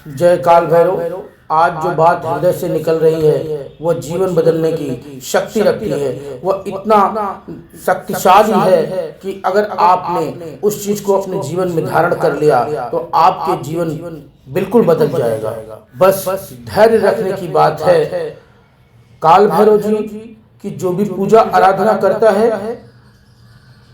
जय काल भैरव। आज जो बात हृदय से निकल रही है वह जीवन बदलने की शक्ति रखती है। वह इतना शक्तिशाली है कि अगर आपने उस चीज को अपने जीवन में धारण कर लिया तो आपके जीवन बिल्कुल बदल जाएगा। बस धैर्य रखने की बात है। काल भैरव जी की जो भी पूजा आराधना करता है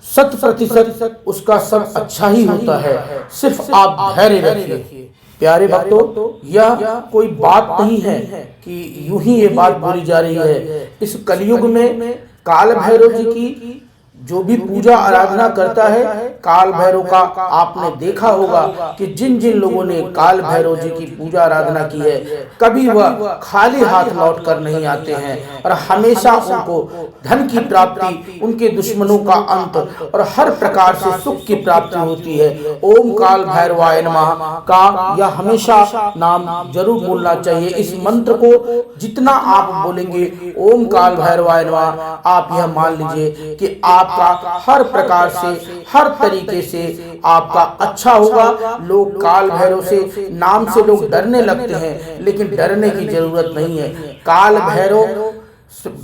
100% उसका सब अच्छा ही होता है। सिर्फ आप धैर्य रखिए। प्यारे भक्तों, यह कोई बात नहीं है कि यूं ही ये बात बोली जा रही है। इस कलयुग में काल भैरव जी की जो भी पूजा आराधना करता है, काल भैरव का आपने देखा होगा कि जिन जिन लोगों ने काल भैरव जी की पूजा आराधना की है, कभी वह खाली हाथ लौट कर नहीं आते हैं और हमेशा उनको धन की प्राप्ति, उनके दुश्मनों का अंत और हर प्रकार से सुख की प्राप्ति होती है। ओम काल भैरवाय नमः का यह हमेशा नाम जरूर बोलना चाहिए। इस मंत्र को जितना आप बोलेंगे ओम काल भैरवाय नमः, आप यह मान लीजिए कि आपका हर प्रकार से, हर तरीके से आपका अच्छा होगा। लोग काल भैरव से नाम से लोग डरने लगते हैं, लेकिन डरने की जरूरत नहीं है। काल भैरव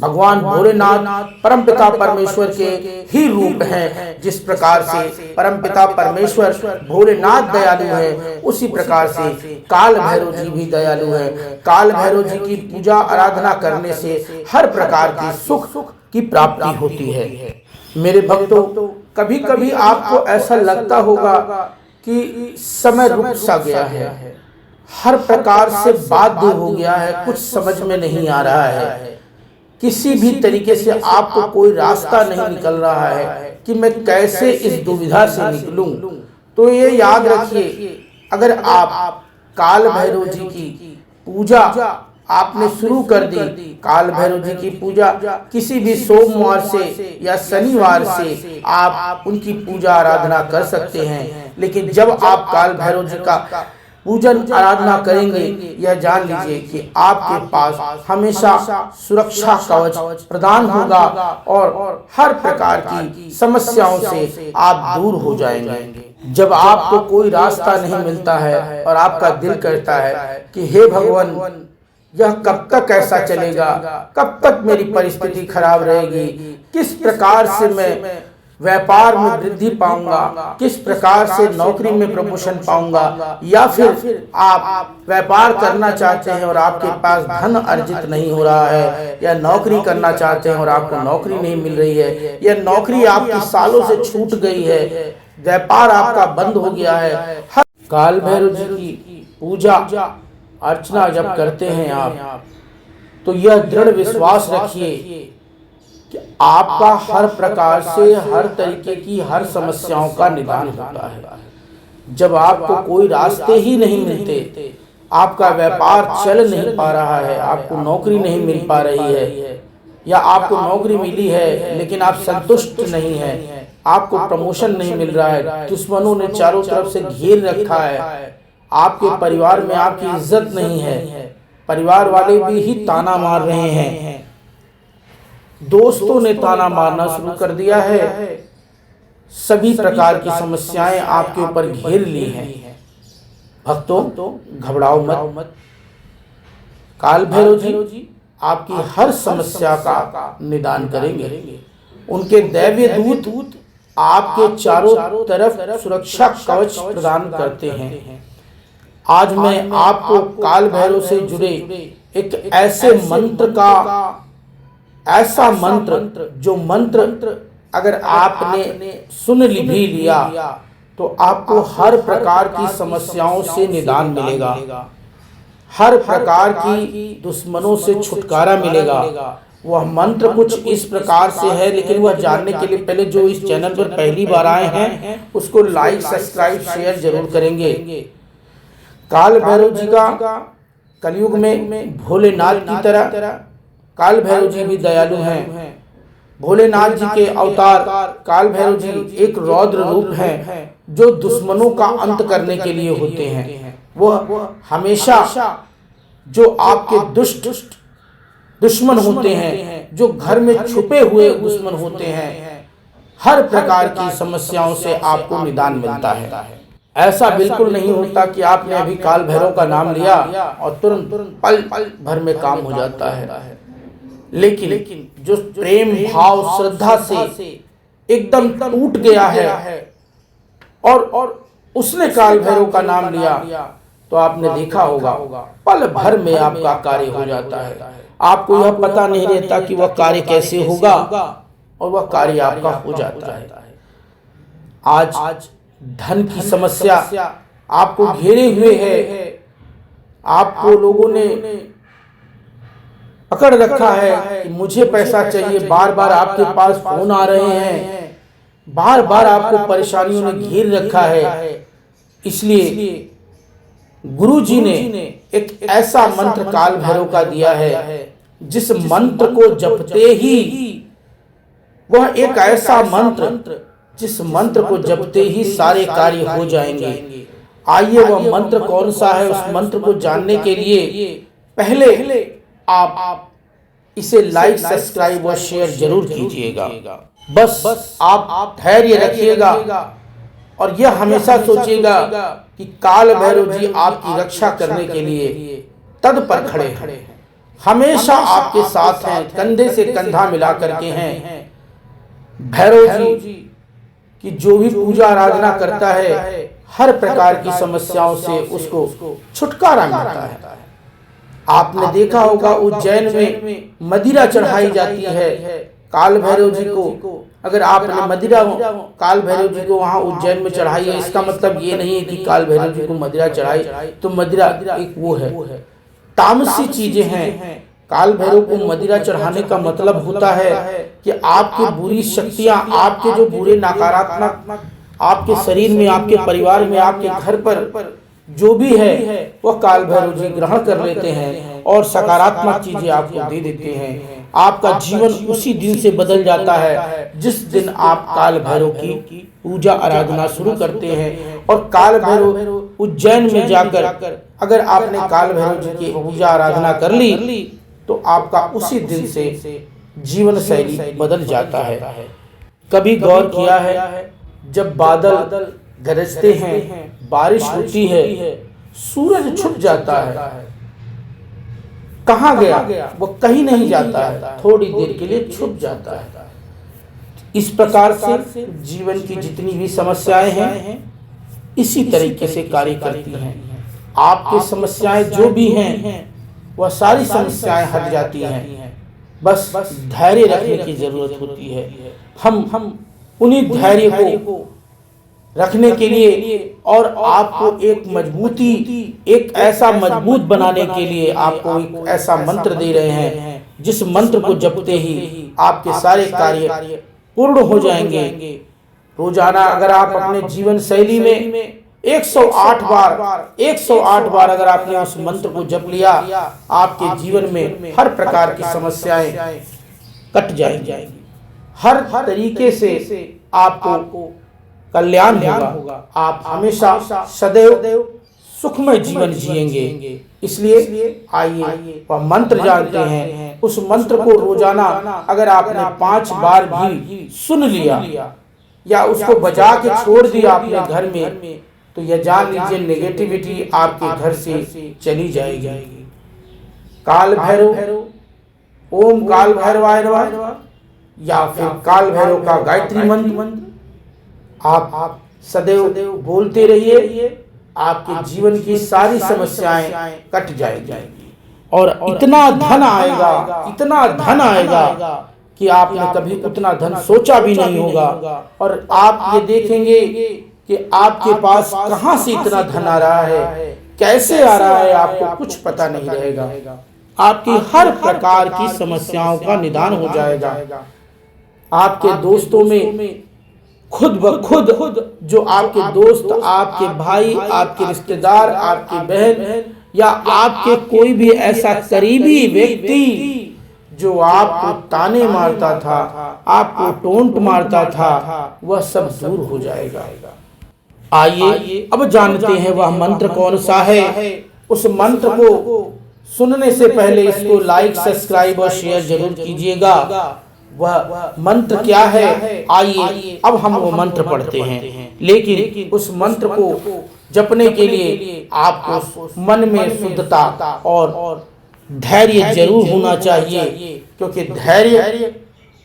भगवान भोलेनाथ परमपिता परमेश्वर के ही रूप हैं। जिस प्रकार से परमपिता परमेश्वर भोलेनाथ दयालु है, उसी प्रकार से काल भैरव जी भी दयालु है। काल भैरव जी की पूजा आराधना करने से हर प्रकार की सुख की प्राप्ति होती है। मेरे भक्तों, कभी कभी आपको ऐसा लगता होगा कि समय रुक सा गया है, हर प्रकार से बाध्य हो गया है, कुछ समझ में नहीं आ रहा है, किसी भी तरीके से आपको कोई रास्ता नहीं निकल रहा है कि मैं कैसे इस दुविधा से निकलूं। तो ये याद रखिए, अगर आप काल भैरव जी की पूजा आपने शुरू कर दी, काल भैरव जी की पूजा किसी भी सोमवार से या शनिवार से आप उनकी पूजा आराधना कर सकते हैं। लेकिन जब आप काल भैरव जी का पूजन आराधना करेंगे, यह जान लीजिए कि आपके पास हमेशा सुरक्षा कवच प्रदान होगा और हर प्रकार की समस्याओं से आप दूर हो जाएंगे। जब आपको कोई रास्ता नहीं मिलता है और आपका दिल करता है कि हे भगवान, यह कब तक ऐसा चलेगा, कब तक मेरी परिस्थिति खराब रहेगी, किस प्रकार से मैं व्यापार में वृद्धि पाऊंगा, किस प्रकार से नौकरी में प्रमोशन पाऊंगा, या फिर आप व्यापार करना चाहते हैं और आपके पास धन अर्जित नहीं हो रहा है, या नौकरी करना चाहते हैं और आपको नौकरी नहीं मिल रही है, या नौकरी आपकी सालों से छूट गई है, व्यापार आपका बंद हो गया है। काल भैरव जी की पूजा अर्चना जब करते हैं आप, तो यह दृढ़ विश्वास रखिए कि आपका हर प्रकार से, हर तरीके की हर समस्याओं का निदान होता है। जब आपको कोई रास्ते ही नहीं मिलते, आपका व्यापार चल नहीं पा रहा है, आपको नौकरी नहीं मिल पा रही है, या आपको नौकरी मिली है लेकिन आप संतुष्ट नहीं हैं, आपको प्रमोशन नहीं मिल रहा है, दुश्मनों ने चारों तरफ से घेर रखा है, आपके परिवार में आपकी इज्जत नहीं है, परिवार वाले भी ही ताना मार रहे हैं, दोस्तों ने ताना मारना शुरू कर दिया है, सभी प्रकार की समस्याएं आपके ऊपर घेर ली हैं। भक्तों, घबराओ मत। काल भैरव जी आपकी हर समस्या का निदान करेंगे। उनके दैवीय दूत आपके चारों तरफ सुरक्षा कवच प्रदान करते हैं। आज मैं आपको काल भैरव से जुड़े एक ऐसे मंत्र का, ऐसा मंत्र जो मंत्र अगर आपने सुन भी लिया तो आपको हर प्रकार की समस्याओं से निदान मिलेगा, हर प्रकार की दुश्मनों से छुटकारा मिलेगा। वह मंत्र कुछ इस प्रकार से है, लेकिन वह जानने के लिए पहले जो इस चैनल पर पहली बार आए हैं उसको लाइक, सब्सक्राइब, शेयर जरूर करेंगे। काल भैरव जी का कलयुग में भोलेनाथ की तरह काल भैरव जी भी दयालु हैं। भोलेनाथ जी के अवतार काल भैरव जी एक रौद्र रूप हैं जो दुश्मनों का अंत करने के लिए होते हैं। वह हमेशा जो आपके दुश्मन होते हैं, जो घर में छुपे हुए दुश्मन होते हैं, हर प्रकार की समस्याओं से आपको निदान मिलता है। ऐसा बिल्कुल नहीं होता कि आपने अभी काल भैरव का नाम लिया और तुरंत पल भर में काम हो जाता है। लेकिन जो प्रेम भाव श्रद्धा से एकदम टूट गया है और उसने काल भैरव का नाम लिया, तो आपने देखा होगा पल भर में आपका कार्य हो जाता है। आपको यह पता नहीं रहता कि वह कार्य कैसे होगा और वह कार्य आपका हो जाता है। आज धन की समस्या आपको घेरे हुए है, आपको लोगों ने पकड़ रखा है कि मुझे पैसा चाहिए, बार बार आपके पास फोन आ रहे हैं, बार बार आपको परेशानियों ने घेर रखा है। इसलिए गुरु जी ने एक ऐसा मंत्र काल भैरव का दिया है, जिस मंत्र को जपते ही वह एक ऐसा मंत्र जिस मंत्र को जपते ही सारे कार्य हो जाएंगे। आइए वह मंत्र कौन सा है, उस मंत्र को जानने के लिए पहले आप इसे लाइक सब्सक्राइब और शेयर जरूर कीजिएगा। बस आप धैर्य रखिएगा और यह हमेशा सोचिएगा कि काल भैरव जी आपकी रक्षा करने के लिए तत्पर खड़े हैं, हमेशा आपके साथ हैं, कंधे से कंधा मिला करके हैं। भैरव जी कि जो भी पूजा आराधना करता है हर प्रकार की समस्याओं से उसको छुटकारा मिलता है। आपने देखा होगा उज्जैन में मदिरा चढ़ाई जाती है काल भैरव जी को। अगर आपने मदिरा काल भैरव जी को वहां उज्जैन में चढ़ाई है, इसका मतलब ये नहीं है कि काल भैरव जी को मदिरा चढ़ाई तो मदिरा एक वो है, तामसी चीजें हैं। काल भैरव को मदिरा चढ़ाने का मतलब होता है कि आपकी बुरी शक्तियां, आपके जो बुरे नकारात्मक आपके शरीर में, आपके परिवार में, आपके घर पर जो भी है वह काल भैरव जी ग्रहण कर लेते हैं और सकारात्मक चीजें आपको दे देते हैं। आपका जीवन उसी दिन से बदल जाता है जिस दिन आप काल भैरव की पूजा आराधना शुरू करते हैं। और काल भैरव उज्जैन में जाकर अगर आपने काल भैरव जी की पूजा आराधना कर ली तो आपका उसी दिन से जीवन शैली बदल जाता है। कभी गौर किया है, जब बादल गरजते हैं, बारिश होती है, सूरज छुप जाता है, कहाँ गया? वो कहीं नहीं जाता है, थोड़ी देर के लिए छुप जाता है। इस प्रकार से जीवन की जितनी भी समस्याएं हैं इसी तरीके से कार्य करती हैं। आपकी समस्याएं जो भी हैं वह सारी समस्याएं हट जाती हैं। बस धैर्य रखने की जरूरत होती है। हम उन्हीं धैर्य को रखने के लिए और आपको एक ऐसा मजबूत बनाने के लिए आपको एक ऐसा मंत्र दे रहे हैं, जिस मंत्र को जपते ही आपके सारे कार्य पूर्ण हो जाएंगे। रोजाना अगर आप अपने जीवन शैली में 108 बार अगर आपने उस मंत्र को जप लिया, आपके जीवन में हर प्रकार की समस्याएं कट जाएंगी, हर तरीके से आपको कल्याण होगा। आप हमेशा सदैव सुखमय जीवन जिएंगे। इसलिए आइए वह मंत्र जानते हैं। उस मंत्र को रोजाना अगर आपने 5 बार भी सुन लिया या उसको बजा के छोड़ दिया अपने घर में, तो यह जान लीजिए नेगेटिविटी आपके घर से चली जाएगी। काल भैरव, ओम काल भैरवाय नमः या फिर काल भैरव का गायत्री मंत्र आप सदैव बोलते रहिए, आपके जीवन की सारी समस्याएं कट जाएगी और इतना धन आएगा कि आपने कभी उतना धन सोचा भी नहीं होगा। और आप ये देखेंगे कि आपके पास कहां से इतना धन आ रहा है, कैसे आ रहा है, आपको कुछ पता नहीं रहेगा। आपकी हर प्रकार की समस्याओं का निदान हो जाएगा। आपके दोस्तों में खुद ब खुद जो आपके दोस्त, आपके भाई, आपके रिश्तेदार, आपकी बहन या आपके कोई भी ऐसा करीबी व्यक्ति जो आपको ताने मारता था, आपको टोंट मारता था, वह सब दूर हो जाएगा। आइए अब जानते हैं वह मंत्र कौन सा है। उस मंत्र को सुनने से पहले इसको लाइक, सब्सक्राइब और शेयर जरूर कीजिएगा। वह मंत्र क्या है, आइए अब हम वो मंत्र पढ़ते हैं। लेकिन उस मंत्र को जपने के लिए आपको मन में शुद्धता और धैर्य जरूर होना चाहिए, क्योंकि धैर्य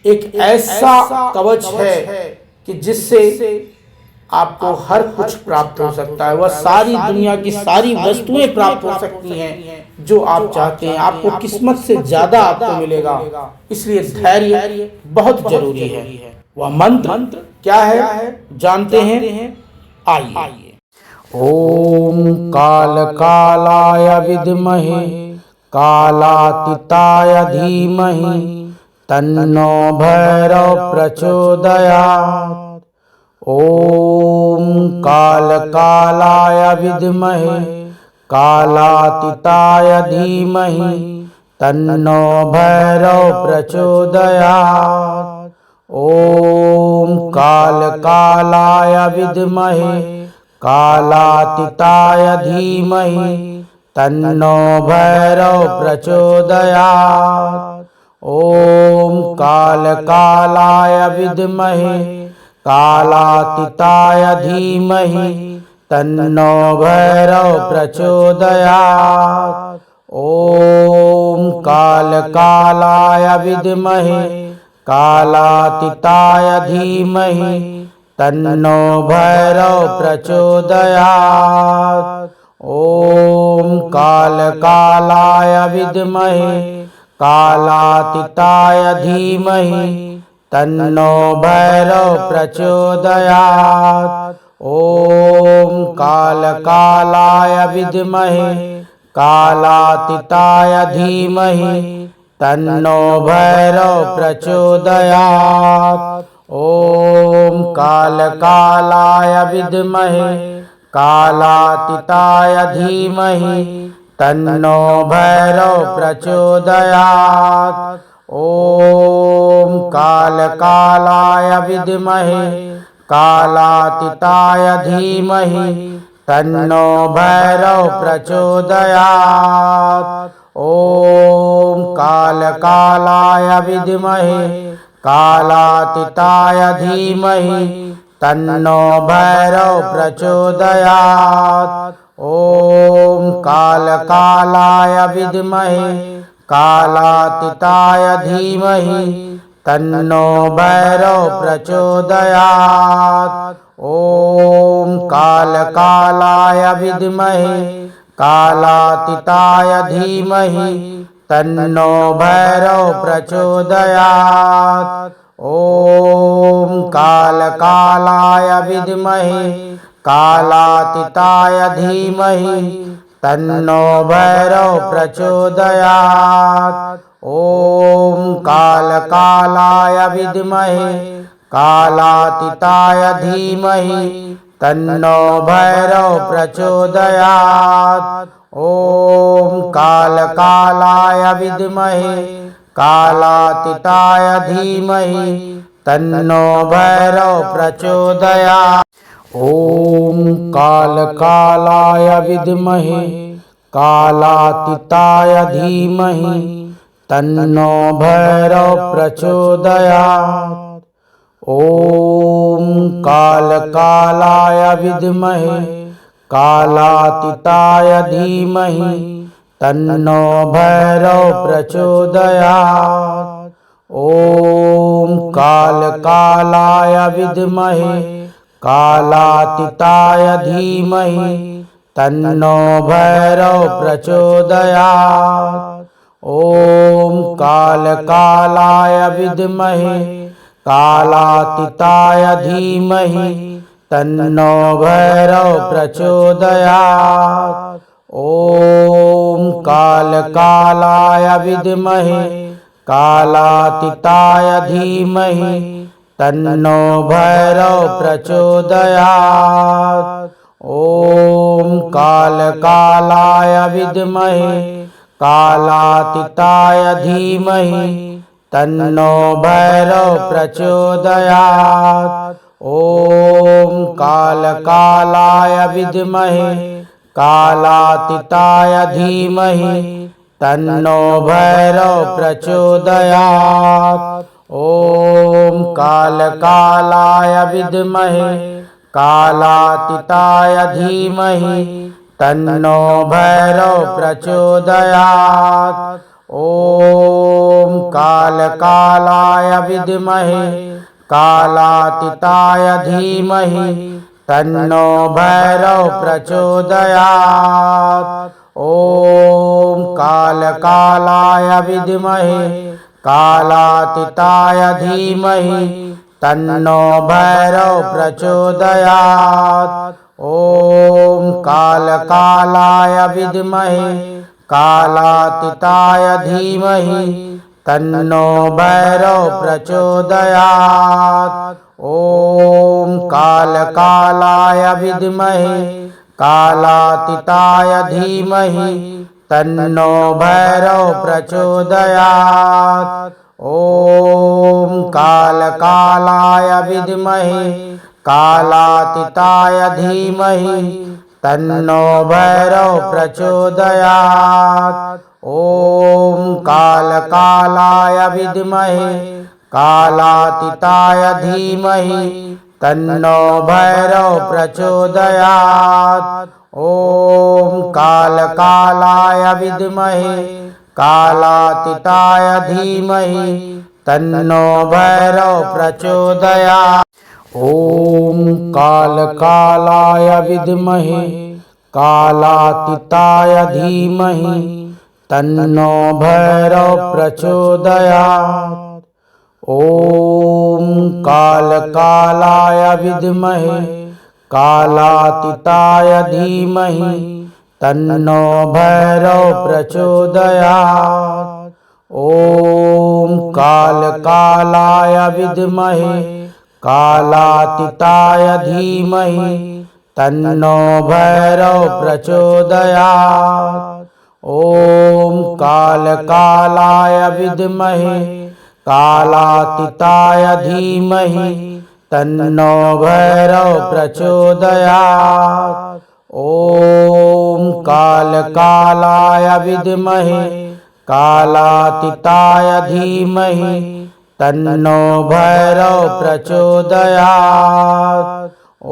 एक ऐसा कवच है कि जिससे आपको हर कुछ प्राप्त हो सकता है। वह सारी दुनिया की सारी वस्तुएं प्राप्त हो सकती हैं जो आप चाहते हैं, आपको किस्मत से ज्यादा आपको मिलेगा। इसलिए धैर्य बहुत जरूरी है। वह मंत्र क्या है जानते हैं? आइए। ओम काल कालाय विद्महे कालातीताय धीमहि तन्नो भैरव प्रचोदयात्। ओम काल कालाय विद्महे कालातीताय धीमहि तन्नो भैरव प्रचोदयात्। ओम काल कालाय विद्महे कालातीताय धीमहि तन्नो भैरव प्रचोदयात्। ओम काल कालाय विद्महे कालातीताय धीमहि तन्नो भैरव प्रचोदयात्। ओम काल कालाय विद्महे कालातीताय धीमहि तन्नो भैरव प्रचोदयात्। ओम काल कालाय विद्महे कालातीताय धीमहि तन्नो भैरव प्रचोदयात्। ओम काल कालाय विद्महे कालातीताय धीमहि तन्नो भैरव प्रचोदयात्। ओम काल कालाय विद्महे कालातीताय धीमहि तन्नो भैरव प्रचोदयात्। ओम काल कालाय विद्महे कालातीताय धीमहि तन्नो भैरव प्रचोदयात्। ओम काल कालाय विद्महे कालातीताय धीमहि तन्नो भैरव प्रचोदयात्। ओम काल कालाय विद्महे कालातीताय धीमहि तन्नो भैरव प्रचोदयात्। ओम काल कालाय विद्महे कालातीताय धीमहि तन्नो भैरव प्रचोदयात्। ओम काल कालाय विद्महे कालातीताय धीमहि तन्नो भैरव प्रचोदयात्। ओम काल कालाय विद्महे कालातीताय धीमहि तन्नो भैरव प्रचोदयात्। ओम काल कालाय विद्महे कालातीताय धीमहि तन्नो भैरव प्रचोदयात्। ओम काल कालाय विद्महे कालातीताय धीमहि तन्नो भैरव प्रचोदयात्। ओम काल कालाय विद्महे कालातीताय धीमहि तन्नो भैरव प्रचोदयात्। ओम काल कालाय विद्महे कालातीताय धीमहि तन्नो भैरव प्रचोदयात्। ओम काल कालाय विद्महे कालातीताय धीमहि तन्नो भैरव प्रचोदयात्। ओम काल कालाय विद्महे कालातीताय धीमहि तन्नो भैरव प्रचोदयात्। ओम काल कालाय विद्महे कालातीताय धीमहि तन्नो भैरव प्रचोदयात्। ओम काल कालाय विद्महे कालातीताय धीमहि तन्नो भैरव प्रचोदयात्। ओम काल कालाय विद्महे कालातीताय धीमहि तन्नो भैरव प्रचोदयात्। ओम कालकालाय विद्महे कालातीताय धीमहि तन्नो भैरव प्रचोदयात्। ओम कालकालाय विद्महे कालातीताय धीमहि तन्नो भैरव प्रचोदयात्। ओम कालकालाय विद्महे कालातीताय धीमहि तन्नो भैरव प्रचोदयात्। ओम कालकालाय विद्महे कालातीताय धीमहि तन्नो भैरव प्रचोदयात्। ओम कालकालाय विद्महे कालातीताय धीमहि तन्नो भैरव प्रचोदयात्। ओम कालकालाय विद्महे कालातीताय धीमहि तन्नो भैरव प्रचोदयात्। ओम कालकालाय विद्महे कालातीताय धीमहि तन्नो भैरव प्रचोदयात्। ओम कालकालाय विद्महे कालातीताय धीमहि तन्नो भैरव प्रचोदयात्। ओम कालकालाय विद्महे कालातीताय धीमहि तन्नो भैरव प्रचोदयात्। ओम कालकालाय विद्महे कालातीताय धीमहि तन्नो भैरव प्रचोदयात्। ओम कालकालाय विद्महे कालातीताय धीमहि तन्नो भैरव प्रचोदयात्। ओम कालकालाय विद्महे कालातीताय धीमहि तन्नो भैरव प्रचोदयात्।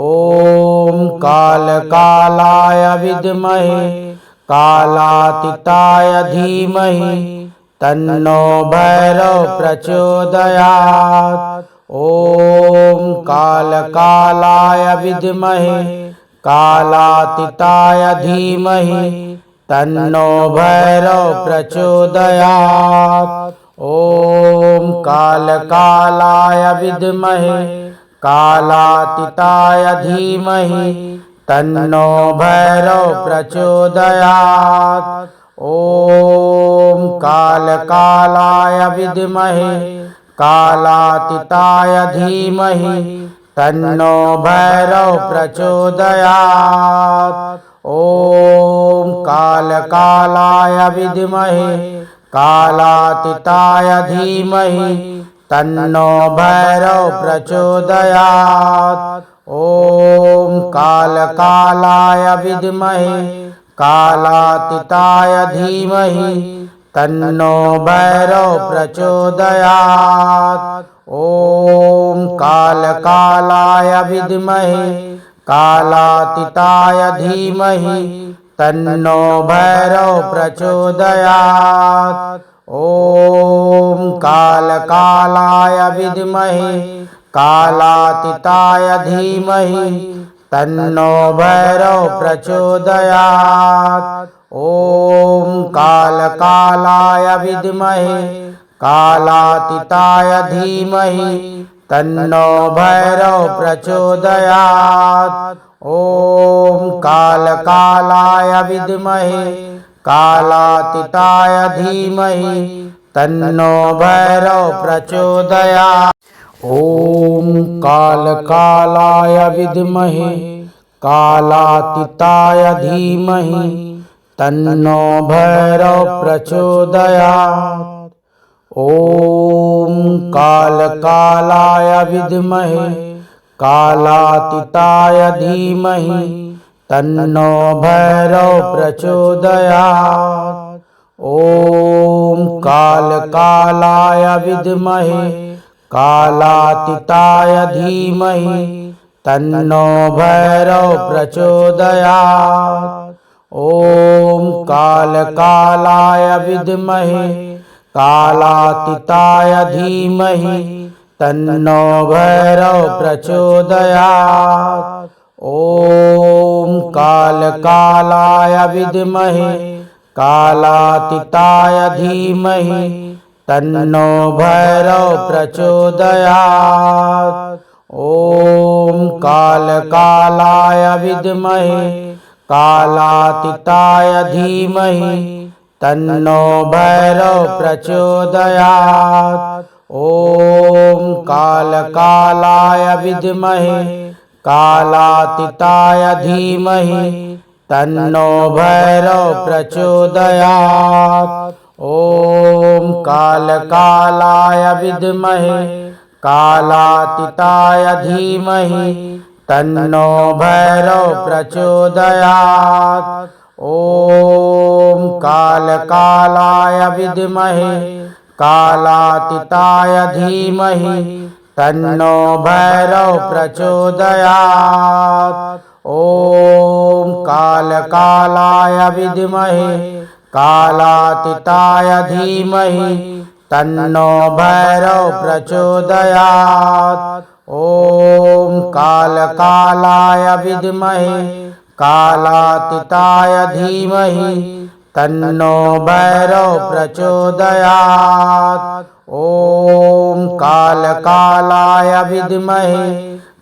ओम कालकालाय विद्महे कालातीताय धीमहि तन्नो भैरव प्रचोदयात्। ओम कालकालाय विद्महे कालातीताय धीमहि तन्नो भैरव प्रचोदयात्। ओम कालकालाय विद्महे कालातीताय धीमहि तन्नो भैरव प्रचोदयात्। ओम कालकालाय विद्महे कालातीताय धीमहि तन्नो भैरव प्रचोदयात्। ओम कालकालाय विद्महे कालातीताय धीमहि तन्नो भैरव प्रचोदयात्। ओम कालकालाय विद्महे कालातीताय धीमहि तन्नो भैरव प्रचोदयात्। ओम कालकालाय विद्महे कालातीताय धीमहि तन्नो भैरव प्रचोदयात्। ओम कालकालाय विद्महे कालातीताय धीमहि तन्नो भैरव प्रचोदयात्। ओम कालकालाय विद्महे कालातीताय धीमहि तन्नो भैरव प्रचोदयात्। ओम कालकालाय विद्महे कालातीताय धीमहि तन्नो भैरव प्रचोदयात्। ओम कालकालाय विद्महे कालातीताय धीमहि तन्नो भैरव प्रचोदयात्। ओम कालकालाय विद्महे कालातीताय धीमहि तन्नो भैरव प्रचोदयात्। ओम कालकालाय विद्महे कालातीताय धीमहि तन्नो भैरव प्रचोदयात्। ओम कालकालाय विद्महे कालातीताय धीमहि तन्नो भैरव प्रचोदयात्। ओम कालकालाय विद्महे कालातीताय धीमहि तन्नो भैरव प्रचोदयात्। ओम कालकालाय विद्महे कालातीताय धीमहि तन्नो भैरव प्रचोदयात्। ओम कालकालाय विद्महे कालातीताय धीमहि तन्नो भैरव प्रचोदयात्। ओम कालकालाय विद्महे कालातीताय धीमहि तन्नो भैरव प्रचोदयात्। ओम कालकालाय विद्महे कालातीताय धीमहि तन्नो भैरव प्रचोदयात्। ओम कालकालाय विद्महे कालातीताय धीमहि तन्नो भैरव प्रचोदयात्। ओम कालकालाय विद्महे कालातीताय धीमहि तन्नो भैरव प्रचोदयात्। ओम कालकालाय विद्महे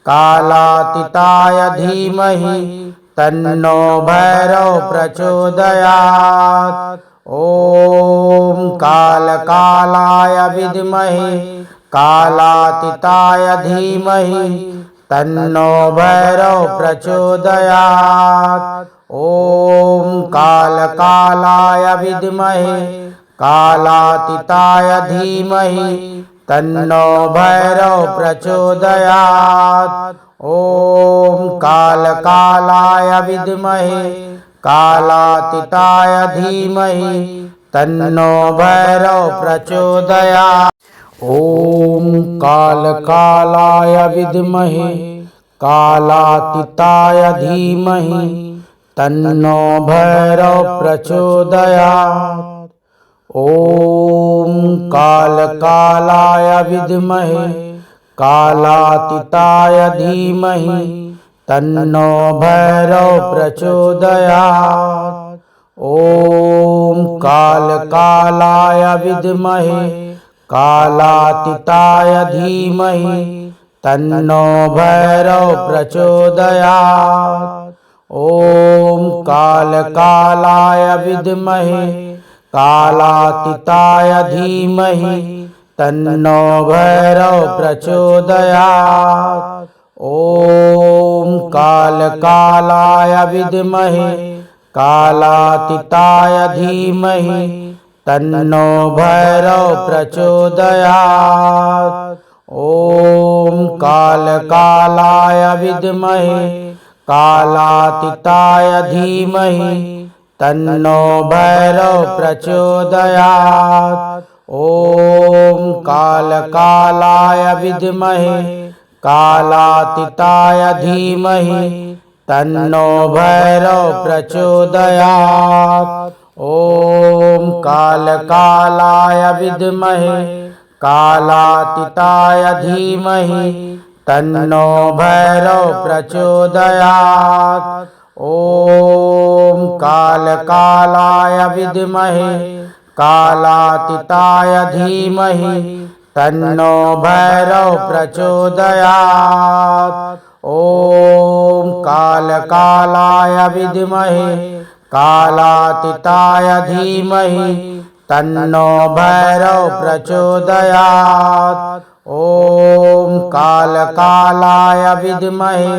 कालातीताय धीमहि तन्नो भैरव प्रचोदयात्। ओम कालकालाय विद्महे कालातीताय धीमहि तन्नो भैरव प्रचोदयात्। ओम कालकालाय विद्महे कालातीताय धीमहि तन्नो भैरव प्रचोदयात्। ओम कालकालाय विद्महे कालातीताय धीमहि तन्नो भैरव प्रचोदयात्। ओम कालकालाय विद्महे कालातीताय धीमहि तन्नो भैरव प्रचोदयात्। ओम कालकालाय विद्महे कालातीताय धीमहि तन्नो भैरव प्रचोदयात्। ओम कालकालाय विद्महे कालातीताय धीमहि तन्नो भैरव प्रचोदयात्। ओम कालकालाय विद्महे कालातीताय धीमहि तन्नो भैरव प्रचोदयात्। ओम कालकालाय विद्महे कालातीताय धीमहि तन्नो भैरव प्रचोदयात्। ओम कालकालाय विद्महे कालातीताय धीमहि तन्नो भैरव प्रचोदयात्। ओम कालकालाय विद्महे कालातीताय धीमहि तन्नो भैरव प्रचोदयात्। ओम कालकालाय विद्महे कालातीताय धीमहि तन्नो भैरव प्रचोदयात्। ओम कालकालाय विद्महे कालातीताय धीमहि तन्नो भैरव प्रचोदयात्। ओम कालकालाय विद्महे कालातीताय धीमहि तन्नो भैरव प्रचोदयात्। ओम कालकालाय विद्महे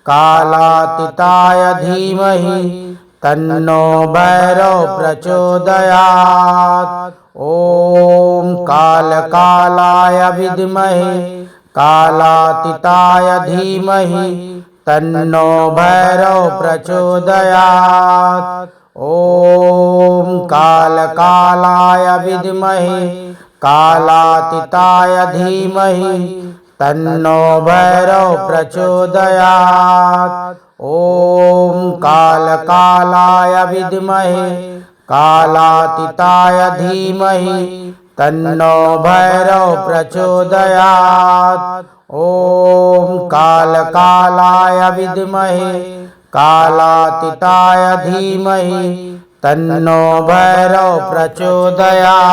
कालातीताय धीमहि तन्नो भैरव प्रचोदयात्। ओम कालकालाय विद्महे कालातीताय धीमहि तन्नो भैरव प्रचोदयात्। ओम कालकालाय विद्महे कालातीताय धीमहि तन्नो भैरव प्रचोदयात्। ओम कालकालाय विद्महे कालातीताय धीमहि तन्नो भैरव प्रचोदयात्। ओम कालकालाय विद्महे कालातीताय धीमहि तन्नो भैरव प्रचोदयात्।